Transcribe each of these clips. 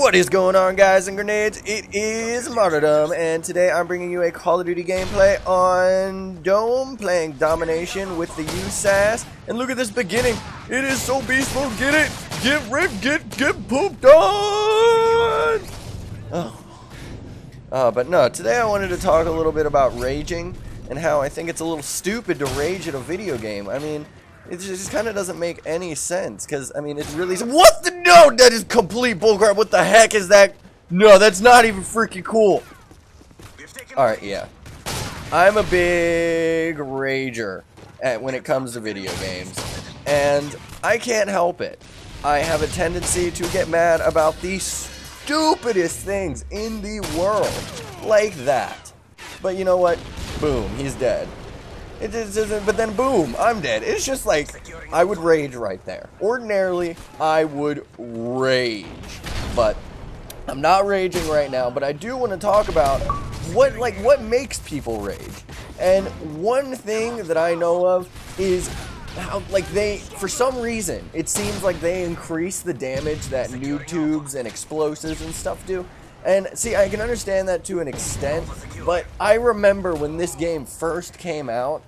What is going on, guys and grenades? It is MartyrDUM, and today I'm bringing you a Call of Duty gameplay on Dome, playing Domination with the USAS. And look at this beginning. It is so beastful. Get it. Get ripped. Get pooped on. But no, today I wanted to talk a little bit about raging and how I think it's a little stupid to rage at a video game. I mean, it just kind of doesn't make any sense, because, I mean, it really is. What the? No, that is complete bullcrap. What the heck is that? No, that's not even freaking cool. Alright, yeah. I'm a big rager when it comes to video games, and I can't help it. I have a tendency to get mad about the stupidest things in the world, like that. But you know what? Boom, he's dead. It just isn't, but then boom, I'm dead. It's just like, I would rage right there. Ordinarily, I would rage, but I'm not raging right now. But I do want to talk about what makes people rage. And one thing that I know of is how, for some reason, it seems like they increase the damage that noob tubes and explosives and stuff do. And see, I can understand that to an extent, but I remember when this game first came out,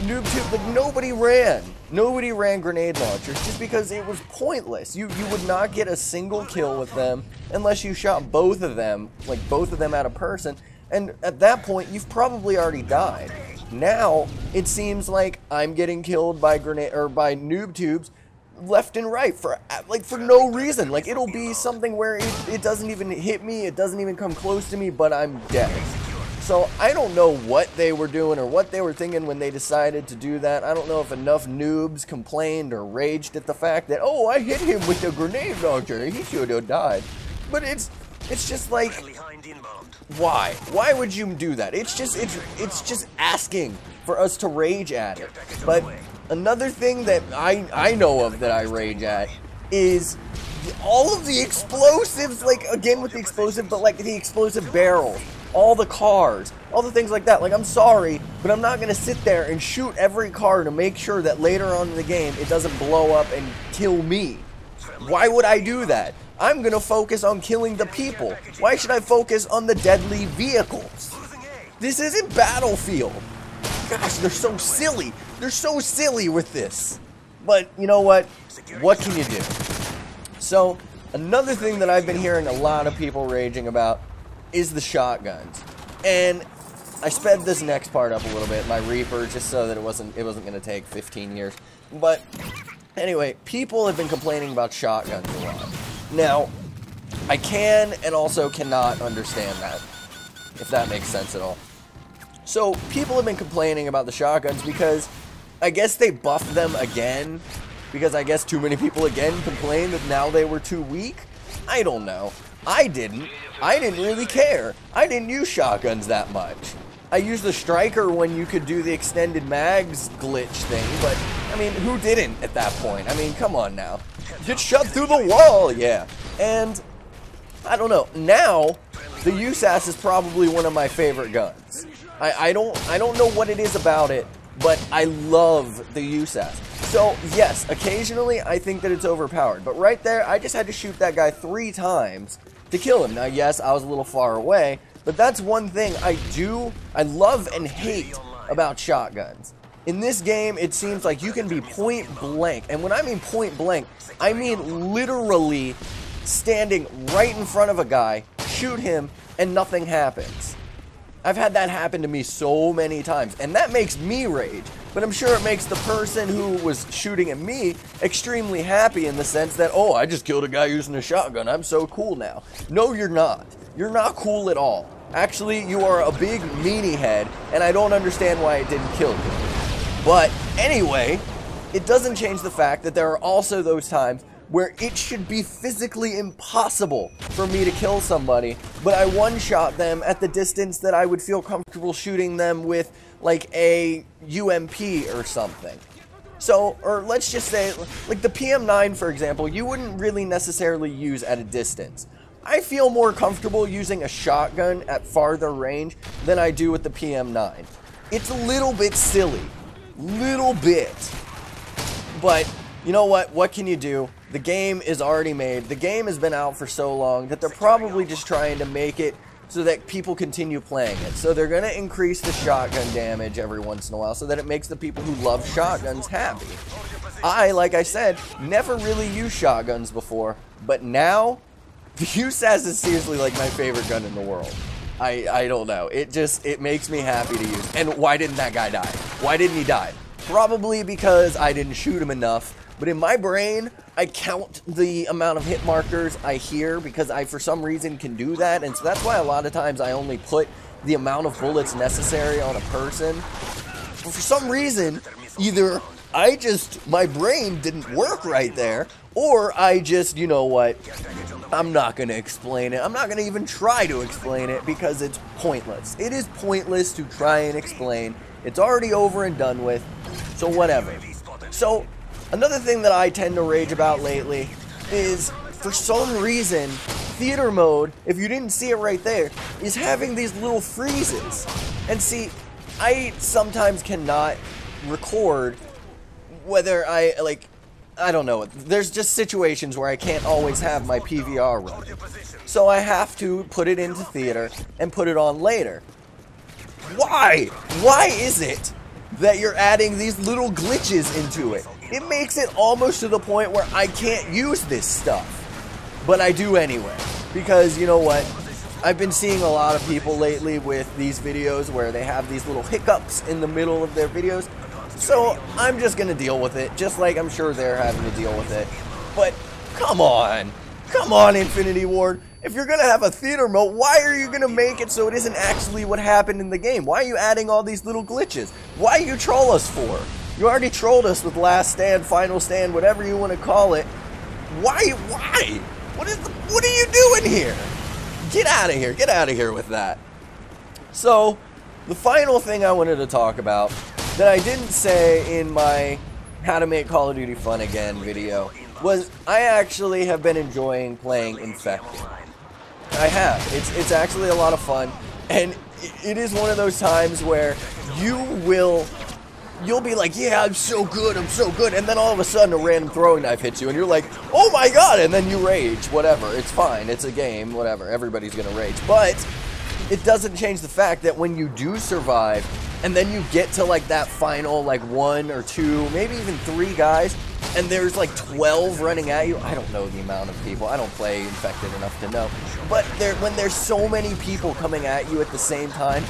noob tube, like, nobody ran grenade launchers just because it was pointless. You would not get a single kill with them unless you shot both of them at a person, and at that point you've probably already died. Now it seems like I'm getting killed by by noob tubes left and right for no reason. Like, it'll be something where it doesn't even hit me, it doesn't even come close to me, but I'm dead. So I don't know what they were doing or what they were thinking when they decided to do that. I don't know if enough noobs complained or raged at the fact that, oh, I hit him with a grenade launcher, he should have died. But it's just like, why? Why would you do that? It's just asking for us to rage at it. But another thing that I know of that I rage at is all of the explosives, like, again with the explosive, but like the explosive barrels, all the cars, all the things like that. Like, I'm sorry, but I'm not gonna sit there and shoot every car to make sure that later on in the game it doesn't blow up and kill me. Why would I do that? I'm gonna focus on killing the people. Why should I focus on the deadly vehicles? This isn't Battlefield. Gosh, they're so silly. They're so silly with this. But you know what? What can you do? So, another thing that I've been hearing a lot of people raging about is the shotguns. And I sped this next part up a little bit, my Reaper, just so that it wasn't going to take 15 years. But anyway, people have been complaining about shotguns a lot. Now, I can and also cannot understand that, if that makes sense at all. So, people have been complaining about the shotguns because I guess they buffed them again, because I guess too many people again complained that now they were too weak. I don't know. I didn't really care. I didn't use shotguns that much. I used the striker when you could do the extended mags glitch thing, but I mean, who didn't at that point? I mean, come on now. Get shot through the wall, yeah. And I don't know. Now, the USAS is probably one of my favorite guns. I don't know what it is about it, but I love the USAS. So, yes, occasionally I think that it's overpowered, but right there, I just had to shoot that guy 3 times to kill him. Now, yes, I was a little far away, but that's one thing I love and hate about shotguns. In this game, it seems like you can be point blank, and when I mean point blank, I mean literally standing right in front of a guy, shoot him, and nothing happens. I've had that happen to me so many times, and that makes me rage, but I'm sure it makes the person who was shooting at me extremely happy in the sense that, oh, I just killed a guy using a shotgun, I'm so cool now. No, you're not. You're not cool at all. Actually, you are a big meanie head, and I don't understand why it didn't kill you. But anyway, it doesn't change the fact that there are also those times where it should be physically impossible for me to kill somebody, but I one-shot them at the distance that I would feel comfortable shooting them with, like, a UMP or something. So, or let's just say, like the PM9, for example, you wouldn't really necessarily use at a distance. I feel more comfortable using a shotgun at farther range than I do with the PM9. It's a little bit silly. Little bit. But you know what can you do? The game is already made. The game has been out for so long that they're probably just trying to make it so that people continue playing it. So they're going to increase the shotgun damage every once in a while so that it makes the people who love shotguns happy. Like I said, never really used shotguns before, but now, the USAS is seriously like my favorite gun in the world. I don't know. It makes me happy to use. And why didn't that guy die? Why didn't he die? Probably because I didn't shoot him enough. But in my brain, I count the amount of hit markers I hear because I, for some reason, can do that. And so that's why a lot of times I only put the amount of bullets necessary on a person. But for some reason, either my brain didn't work right there, or I just, you know what, I'm not going to explain it. I'm not going to even try to explain it because it's pointless. It is pointless to try and explain. It's already over and done with, so whatever. So, another thing that I tend to rage about lately is, for some reason, theater mode, if you didn't see it right there, is having these little freezes. And see, I sometimes cannot record whether I don't know, there's just situations where I can't always have my PVR running. So I have to put it into theater and put it on later. Why? Why is it that you're adding these little glitches into it? It makes it almost to the point where I can't use this stuff. But I do anyway. Because, you know what? I've been seeing a lot of people lately with these videos where they have these little hiccups in the middle of their videos. So I'm just going to deal with it, just like I'm sure they're having to deal with it. But come on. Come on, Infinity Ward. If you're going to have a theater mode, why are you going to make it so it isn't actually what happened in the game? Why are you adding all these little glitches? Why you troll us for? You already trolled us with Last Stand, Final Stand, whatever you want to call it. Why? What are you doing here? Get out of here. Get out of here with that. So, the final thing I wanted to talk about that I didn't say in my How to Make Call of Duty Fun Again video was I actually have been enjoying playing Infected. I have. It's actually a lot of fun, and it is one of those times where you'll be like, yeah, I'm so good, and then all of a sudden a random throwing knife hits you, and you're like, oh my god, and then you rage, whatever, it's fine, it's a game, whatever, everybody's gonna rage, but it doesn't change the fact that when you do survive, and then you get to like that final like 1 or 2, maybe even 3 guys, and there's like 12 running at you. I don't know the amount of people. I don't play Infected enough to know. But when there's so many people coming at you at the same time,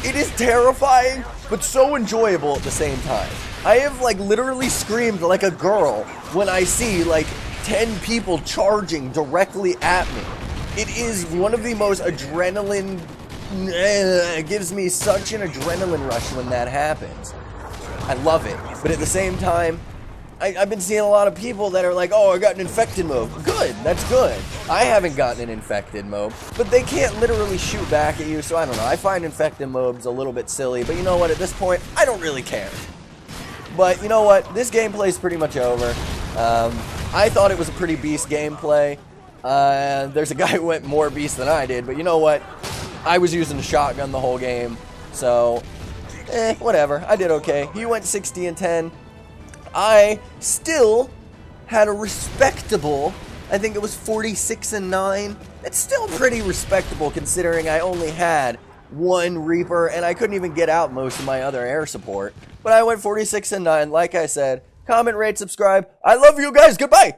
it is terrifying, but so enjoyable at the same time. I have like literally screamed like a girl when I see like 10 people charging directly at me. It is one of the most adrenaline... It gives me such an adrenaline rush when that happens. I love it. But at the same time, I've been seeing a lot of people that are like, oh, I got an infected mode. Good, that's good. I haven't gotten an infected mode, but they can't literally shoot back at you, so I don't know. I find infected modes a little bit silly, but you know what? At this point, I don't really care. But you know what? This gameplay is pretty much over. I thought it was a pretty beast gameplay. There's a guy who went more beast than I did, but you know what? I was using a shotgun the whole game, so, whatever. I did okay. He went 60 and 10. I still had a respectable, I think it was 46 and 9. It's still pretty respectable considering I only had 1 Reaper and I couldn't even get out most of my other air support. But I went 46 and 9, like I said. Comment, rate, subscribe. I love you guys. Goodbye.